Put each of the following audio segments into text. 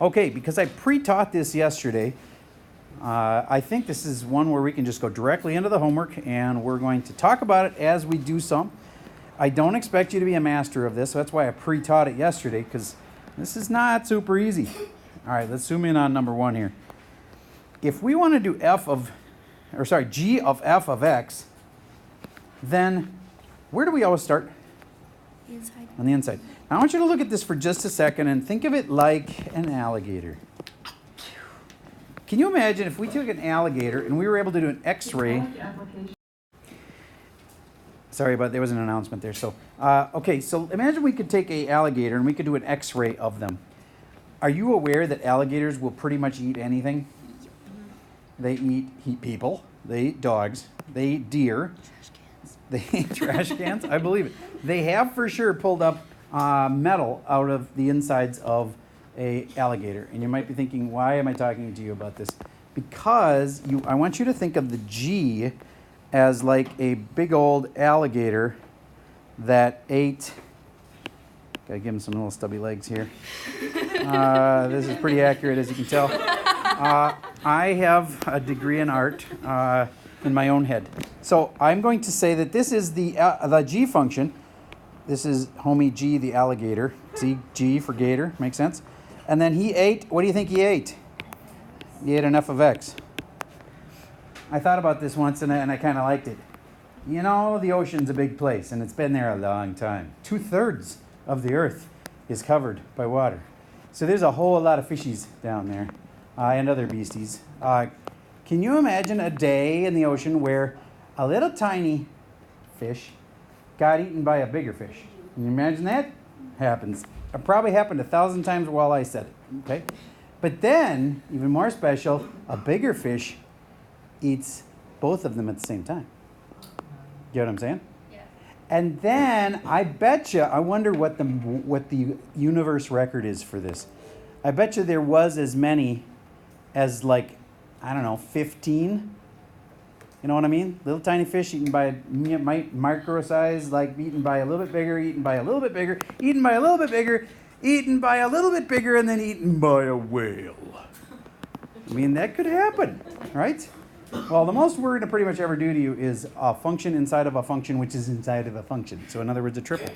Okay, because I pre-taught this yesterday, I think this is one where we can just go directly into the homework, and we're going to talk about it as we do some. I don't expect you to be a master of this, so that's why I pre-taught it yesterday, because this is not super easy. All right, let's zoom in on number 1 here. If we want to do g of f of x, then where do we always start? The inside. On the inside. Now I want you to look at this for just a second and think of it like an alligator. Can you imagine if we took an alligator and we were able to do an x-ray? Sorry, but there was an announcement there. So, okay, so imagine we could take an alligator and we could do an x-ray of them. Are you aware that alligators will pretty much eat anything? They eat people, they eat dogs, they eat deer, they eat trash cans. I believe it. They have for sure pulled up metal out of the insides of a alligator. And you might be thinking, why am I talking to you about this? Because I want you to think of the G as like a big old alligator that ate. Gotta give him some little stubby legs here. This is pretty accurate, as you can tell. I have a degree in art in my own head. So I'm going to say that this is the G function. This is homie G, the alligator. See, G for gator, makes sense? And then he ate, what do you think he ate? He ate an f of x. I thought about this once and I kind of liked it. You know, the ocean's a big place and it's been there a long time. 2/3 of the earth is covered by water. So there's a whole lot of fishies down there and other beasties. Can you imagine a day in the ocean where a little tiny fish got eaten by a bigger fish? Can you imagine that? Happens. It probably happened 1,000 times while I said it, okay? But then, even more special, a bigger fish eats both of them at the same time. You know what I'm saying? Yeah. And then, I betcha, I wonder what the universe record is for this. I betcha there was as many as like, I don't know, 15. You know what I mean? Little tiny fish eaten by micro size, like eaten by a little bit bigger, eaten by a little bit bigger, eaten by a little bit bigger, eaten by a little bit bigger, and then eaten by a whale. I mean, that could happen, right? Well, the most we're going to pretty much ever do to you is a function inside of a function, which is inside of a function. So in other words, a triple.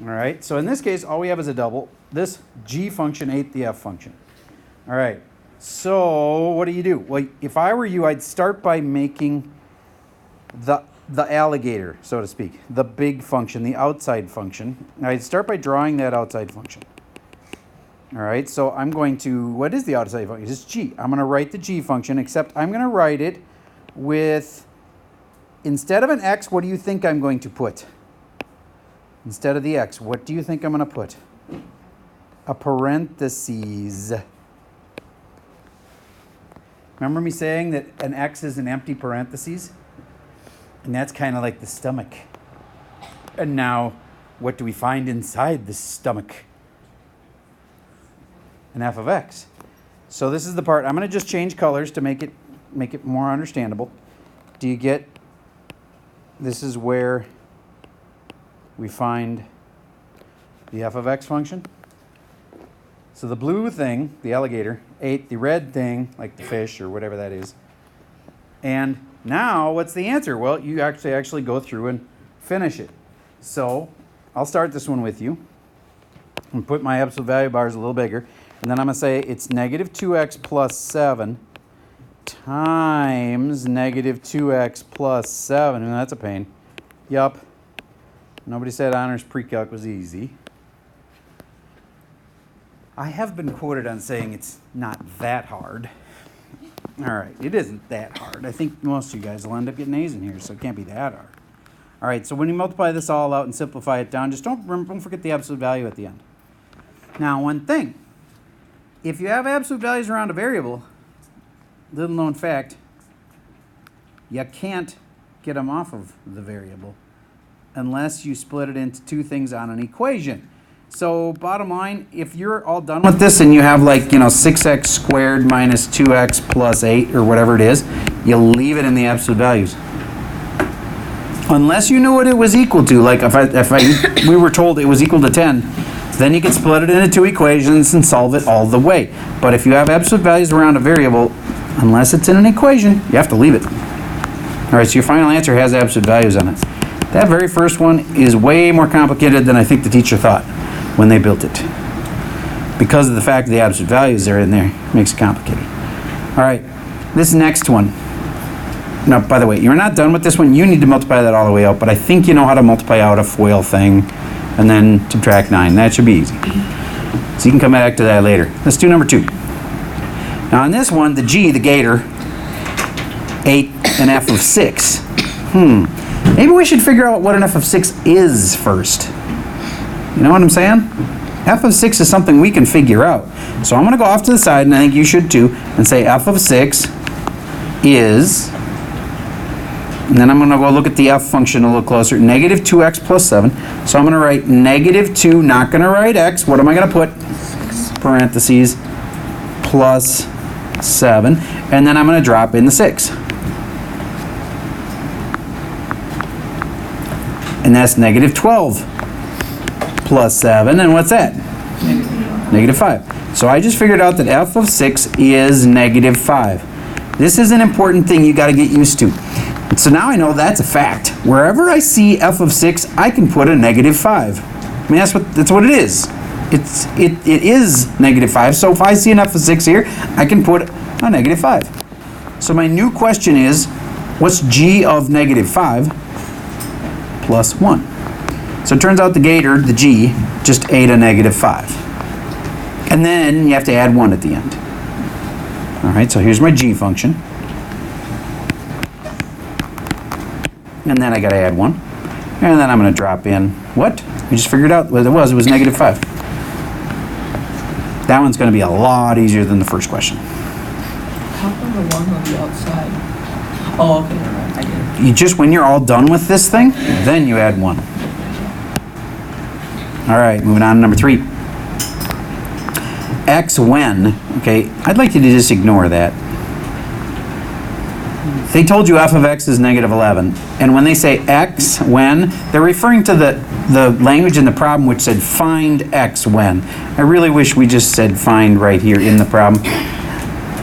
All right, so in this case, all we have is a double. This G function ate the F function. All right. So what do? Well, if I were you, I'd start by making the alligator, so to speak, the big function, the outside function. I'd start by drawing that outside function. All right, so I'm going to, what is the outside function? It's G. I'm going to write the G function, except I'm going to write it with, instead of an X, what do you think I'm going to put? Instead of the X, what do you think I'm going to put? A parentheses. Remember me saying that an X is an empty parentheses? And that's kind of like the stomach. And now, what do we find inside the stomach? An f of x. So this is the part, I'm going to just change colors to make it more understandable. Do you get, this is where we find the f of x function. So the blue thing, the alligator, ate the red thing, like the fish or whatever that is. And now, what's the answer? Well, you actually go through and finish it. So I'll start this one with you and put my absolute value bars a little bigger. And then I'm going to say it's negative 2x plus 7 times negative 2x plus 7. And that's a pain. Yup. Nobody said honors pre-calc was easy. I have been quoted on saying it's not that hard. All right, it isn't that hard. I think most of you guys will end up getting A's in here, so it can't be that hard. All right, so when you multiply this all out and simplify it down, just don't forget the absolute value at the end. Now, one thing. If you have absolute values around a variable, little known fact, you can't get them off of the variable unless you split it into two things on an equation. So bottom line, if you're all done with this and you have 6x squared minus 2x plus 8 or whatever it is, you leave it in the absolute values. Unless you knew what it was equal to, like if we were told it was equal to 10, then you can split it into two equations and solve it all the way. But if you have absolute values around a variable, unless it's in an equation, you have to leave it. All right, so your final answer has absolute values on it. That very first one is way more complicated than I think the teacher thought when they built it. Because of the fact that the absolute values are in there, it makes it complicated. All right, this next one. Now, by the way, you're not done with this one. You need to multiply that all the way out, but I think you know how to multiply out a FOIL thing and then subtract 9. That should be easy. So you can come back to that later. Let's do number 2. Now, on this one, the G, the gator, ate an f of 6. Maybe we should figure out what an f of 6 is first. You know what I'm saying? F of 6 is something we can figure out. So I'm going to go off to the side, and I think you should too, and say f of 6 is... And then I'm going to go look at the f function a little closer. Negative 2x plus 7. So I'm going to write negative 2, not going to write x. What am I going to put? Parentheses, plus 7. And then I'm going to drop in the 6. And that's negative 12 plus 7. And what's that? Negative 5. So I just figured out that f of 6 is negative 5. This is an important thing you got to get used to. So now I know that's a fact. Wherever I see f of 6, I can put a negative 5. I mean, that's what it is. It is negative 5. So if I see an f of 6 here, I can put a negative 5. So my new question is, what's g of negative 5 plus 1? So it turns out the gator, the g, just ate a negative 5. And then you have to add 1 at the end. All right, so here's my g function. And then I got to add 1. And then I'm going to drop in what? We just figured out what it was. It was negative 5. That one's going to be a lot easier than the first question. How come the 1 on the outside? Oh, okay, never mind. I get it. You just, when you're all done with this thing, then you add 1. All right, moving on to number 3. X when, okay, I'd like you to just ignore that. They told you f of x is negative 11. And when they say x when, they're referring to the language in the problem which said find x when. I really wish we just said find right here in the problem,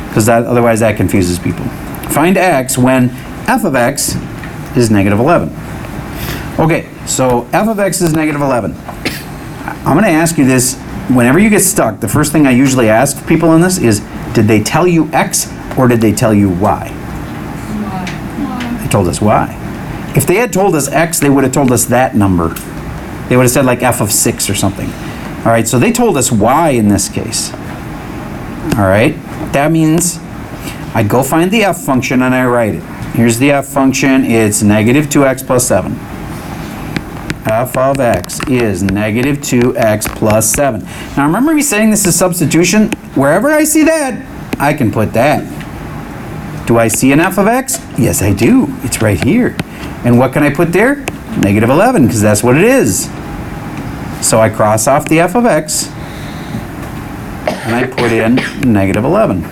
because otherwise that confuses people. Find x when f of x is negative 11. Okay, so f of x is negative 11. I'm going to ask you this. Whenever you get stuck, the first thing I usually ask people in this is, did they tell you x or did they tell you y? They told us y. If they had told us x, they would have told us that number. They would have said like f of 6 or something. All right, so they told us y in this case. All right, that means I go find the f function and I write it. Here's the f function. It's negative 2x plus 7. F of x is negative 2x plus 7. Now remember me saying this is substitution? Wherever I see that, I can put that. Do I see an f of x? Yes, I do. It's right here. And what can I put there? Negative 11, because that's what it is. So I cross off the f of x, and I put in negative 11.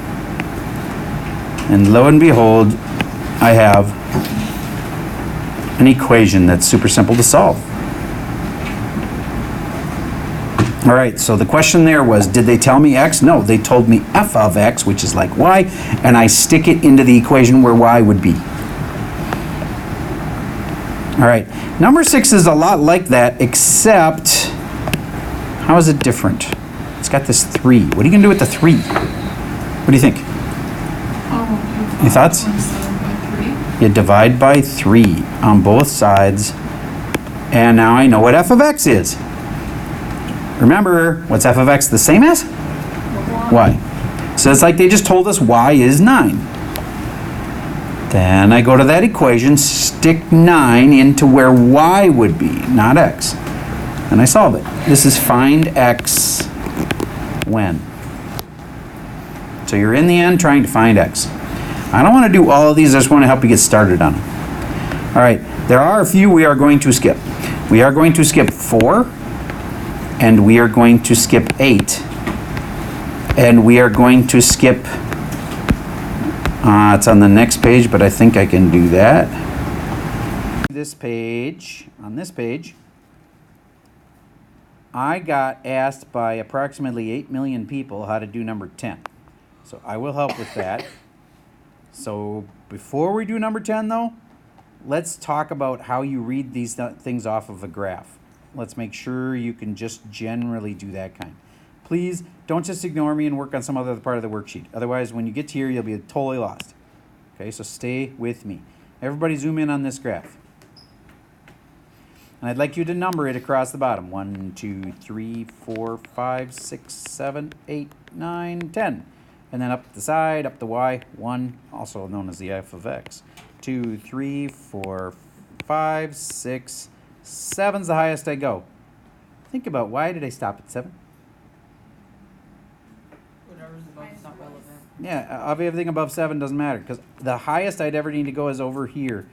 And lo and behold, I have an equation that's super simple to solve. All right, so the question there was, did they tell me x? No, they told me f of x, which is like y, and I stick it into the equation where y would be. All right, number 6 is a lot like that, except, how is it different? It's got this 3. What are you going to do with the 3? What do you think? Any thoughts? You divide by 3 on both sides, and now I know what f of x is. Remember, what's f of x the same as? Y. So it's like they just told us y is 9. Then I go to that equation, stick 9 into where y would be, not x. And I solve it. This is find x when. So you're in the end trying to find x. I don't want to do all of these, I just want to help you get started on them. All right, there are a few we are going to skip. We are going to skip 4. And we are going to skip 8. And we are going to skip, it's on the next page, but I think I can do that. This page, on this page, I got asked by approximately 8 million people how to do number 10. So I will help with that. So before we do number 10 though, let's talk about how you read these things off of a graph. Let's make sure you can just generally do that kind. Please don't just ignore me and work on some other part of the worksheet. Otherwise, when you get to here, you'll be totally lost. Okay, so stay with me. Everybody zoom in on this graph. And I'd like you to number it across the bottom. 1, 2, 3, 4, 5, 6, 7, 8, 9, 10. And then up the side, up the y, 1, also known as the f of x. 2, 3, 4, 5, 6, 7's the highest I go. Think about, why did I stop at 7? Whatever's above is not relevant. Yeah, everything above 7 doesn't matter, because the highest I'd ever need to go is over here,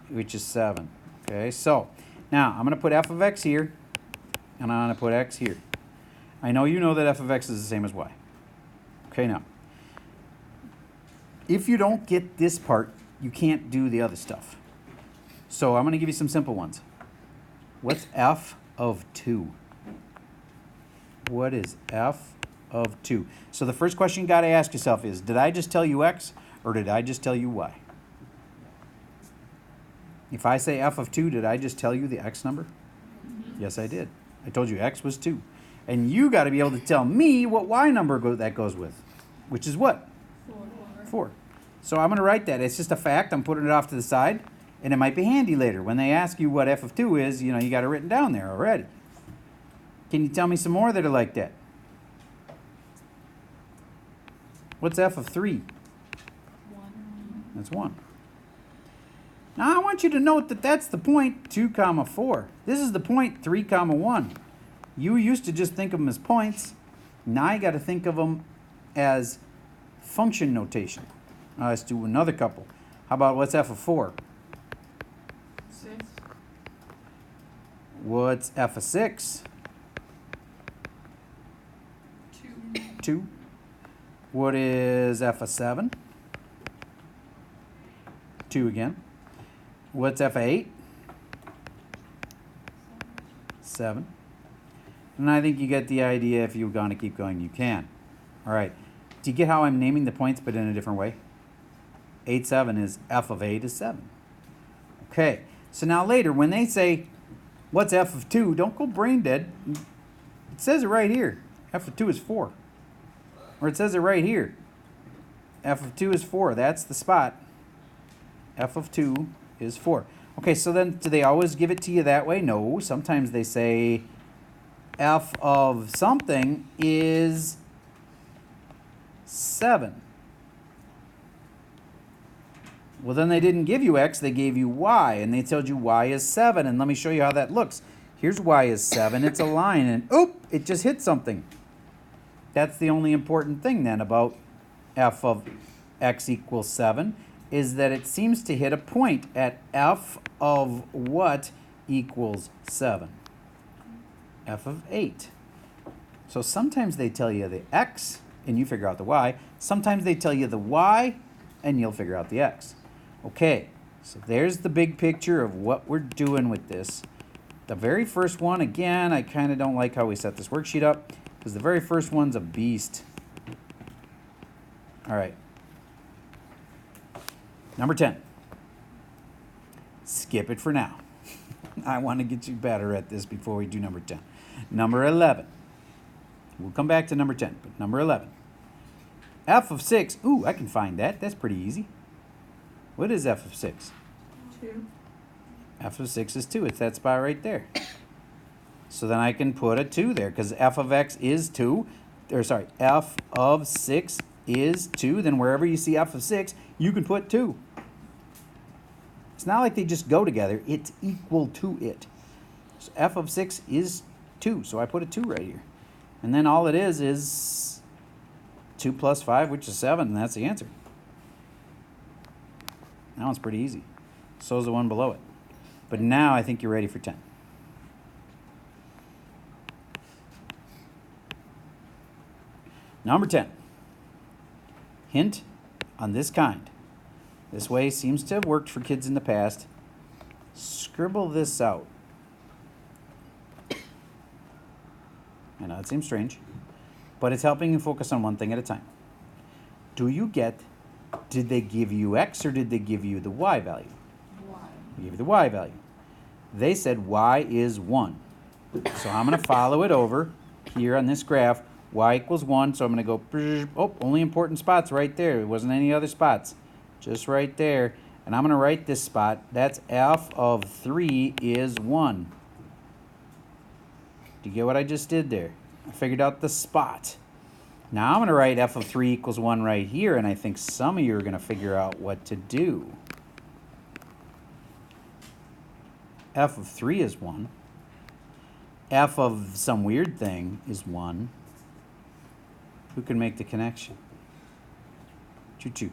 which is 7. Okay, so now I'm going to put f of x here, and I'm going to put x here. I know you know that f of x is the same as y. Okay, now, if you don't get this part, you can't do the other stuff. So I'm going to give you some simple ones. What's f of 2? What is f of 2? So the first question you got to ask yourself is, did I just tell you x, or did I just tell you y? If I say f of 2, did I just tell you the x number? Yes, I did. I told you x was 2. And you got to be able to tell me what y number that goes with, which is what? 4. So I'm going to write that. It's just a fact. I'm putting it off to the side, and it might be handy later. When they ask you what f of 2 is, you know, you got it written down there already. Can you tell me some more that are like that? What's f of 3? 1. That's 1. Now I want you to note that that's the point 2 comma 4. This is the point 3 comma 1. You used to just think of them as points. Now you got to think of them as function notation. Let's do another couple. How about what's f of 4? 6. What's f of 6? 2. 2. What is f of 7? 2 again. What's f of 8? 7. And I think you get the idea. If you're going to keep going, you can. All right. Do you get how I'm naming the points but in a different way? 8, 7 is f of 8 is 7. Okay. So now later, when they say, what's f of 2? Don't go brain dead. It says it right here. F of 2 is 4. Or it says it right here. F of 2 is 4. That's the spot. F of 2 is 4. Okay, so then do they always give it to you that way? No. Sometimes they say f of something is 7. Well, then they didn't give you x, they gave you y, and they told you y is 7. And let me show you how that looks. Here's y is 7. It's a line, and oop, it just hit something. That's the only important thing then about f of x equals 7, is that it seems to hit a point at f of what equals 7? F of 8. So sometimes they tell you the x, and you figure out the y. Sometimes they tell you the y, and you'll figure out the x. Okay, so there's the big picture of what we're doing with this. The very first one, again, I kind of don't like how we set this worksheet up, because the very first one's a beast. All right. Number 10. Skip it for now. I want to get you better at this before we do number 10. Number 11. We'll come back to number 10, but number 11. F of 6. Ooh, I can find that. That's pretty easy. What is f of 6? 2. F of 6 is 2. It's that spot right there. So then I can put a 2 there, because f of x is 2. Or sorry, f of 6 is 2. Then wherever you see f of 6, you can put 2. It's not like they just go together. It's equal to it. So f of 6 is 2. So I put a 2 right here. And then all it is 2 plus 5, which is 7, and that's the answer. That one's pretty easy. So is the one below it. But now I think you're ready for 10. Number 10. Hint on this kind. This way seems to have worked for kids in the past. Scribble this out. I know it seems strange, but it's helping you focus on one thing at a time. Do you get, did they give you X or did they give you the Y value? Y. They gave you the Y value. They said Y is 1. So I'm going to follow it over here on this graph. Y equals 1, so I'm going to go, oh, only important spots right there. There wasn't any other spots. Just right there. And I'm going to write this spot. That's f of 3 is 1. Do you get what I just did there? I figured out the spot. Now I'm going to write f of 3 equals 1 right here, and I think some of you are going to figure out what to do. F of 3 is 1. F of some weird thing is 1. Who can make the connection? Choo-choo.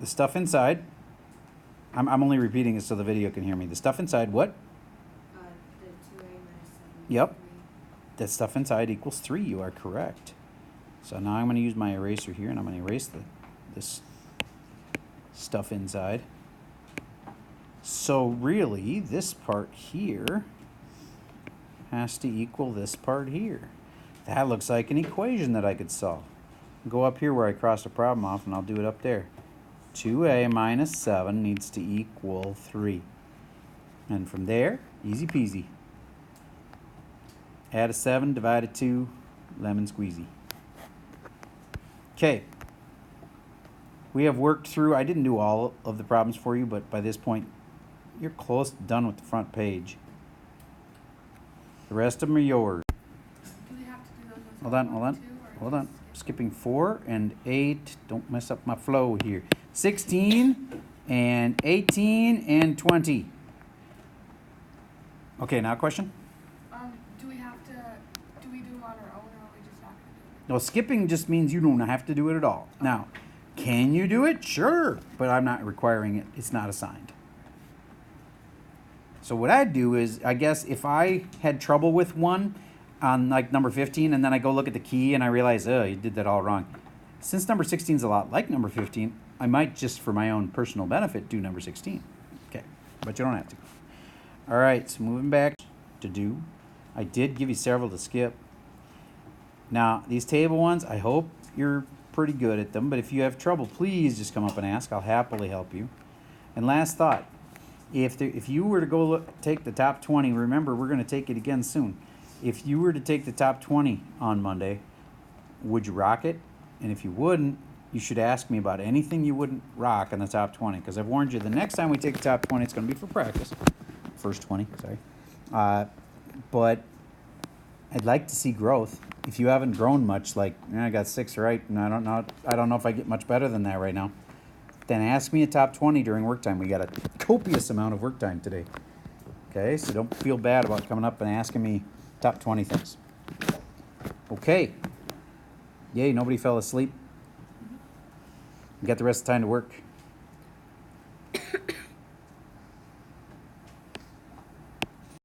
The stuff inside. I'm only repeating it so the video can hear me. The stuff inside, what? The 2a minus 7. Yep. That stuff inside equals 3. You are correct. So now I'm going to use my eraser here, and I'm going to erase this stuff inside. So really, this part here has to equal this part here. That looks like an equation that I could solve. Go up here where I crossed a problem off, and I'll do it up there. 2a minus 7 needs to equal 3. And from there, easy peasy. Add a 7, divide a 2, lemon squeezy. Okay. We have worked through, I didn't do all of the problems for you, but by this point, you're close to done with the front page. The rest of them are yours. Do we have to do those ones? Hold on, hold on, too, or hold on. just skip Skipping 4 and 8. Don't mess up my flow here. 16 and 18 and 20. Okay, now question? Do we have to, do we do them on our own, or are we just not going to do No, skipping just means you don't have to do it at all. Now, can you do it? Sure, but I'm not requiring it. It's not assigned. So what I'd do is, I guess if I had trouble with one on like number 15 and then I go look at the key and I realize, oh, you did that all wrong. Since number 16 is a lot like number 15, I might just for my own personal benefit do number 16. Okay, but you don't have to. All right, so moving back to do. I did give you several to skip. Now, these table ones, I hope you're pretty good at them, but if you have trouble, please just come up and ask. I'll happily help you. And last thought, if you were to go take the top 20, remember, we're going to take it again soon. If you were to take the top 20 on Monday, would you rock it? And if you wouldn't, you should ask me about anything you wouldn't rock in the top 20, because I've warned you, the next time we take the top 20, it's going to be for practice. First 20, sorry. But I'd like to see growth. If you haven't grown much, like I got 6 right, and I don't know if I get much better than that right now, then ask me a top 20 during work time. We got a copious amount of work time today. Okay, so don't feel bad about coming up and asking me top 20 things. Okay. Yay, nobody fell asleep. You got the rest of the time to work.